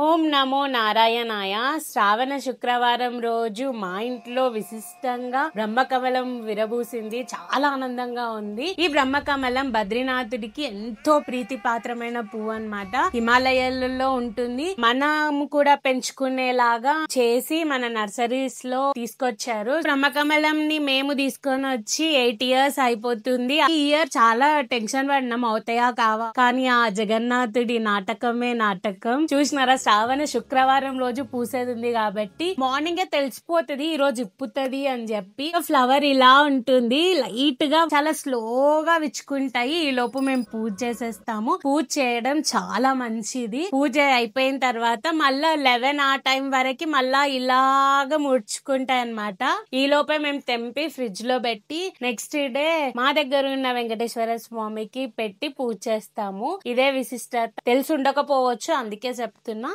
ఓం నమో నారాయణాయ. శ్రావణ శుక్రవారం రోజు మా ఇంట్లో విశిష్టంగా బ్రహ్మకమలం విరబూసింది. చాలా ఆనందంగా ఉంది. ఈ బ్రహ్మకమలం బద్రీనాథుడికి ఎంతో ప్రీతిపాత్రమైన పువ్వు అన్నమాట. హిమాలయాలలో ఉంటుంది. మనం కూడా పెంచుకునేలాగా చేసి మన నర్సరీస్ లో తీసుకొచ్చారు. బ్రహ్మకమలం ని మేము తీసుకొని వచ్చి 8 years అయిపోతుంది. ఈ ఇయర్ చాలా టెన్షన్ పడినాం, అవుతాయా కావా, కానీ ఆ జగన్నాథుడి నాటకమే నాటకం. చూసినారా, శ్రావణ శుక్రవారం రోజు పూసేది ఉంది కాబట్టి మార్నింగే తెలిసిపోతుంది ఈ రోజు ఇప్పుతుంది అని చెప్పి. ఫ్లవర్ ఇలా ఉంటుంది, లైట్ గా చాలా స్లోగా విచ్చుకుంటాయి. ఈ లోపు మేము పూజ చేసేస్తాము. పూజ చేయడం చాలా మంచిది. పూజ అయిపోయిన తర్వాత మళ్ళా 11 ఆ టైం వరకు మళ్ళా ఇలాగా ముడుచుకుంటాయి అన్నమాట. ఈ లోపే మేము తెంపి ఫ్రిడ్జ్ లో పెట్టి నెక్స్ట్ డే మా దగ్గర ఉన్న వెంకటేశ్వర స్వామికి పెట్టి పూజ చేస్తాము. ఇదే విశిష్టత. తెలిసి ఉండకపోవచ్చు, అందుకే చెప్తున్నా.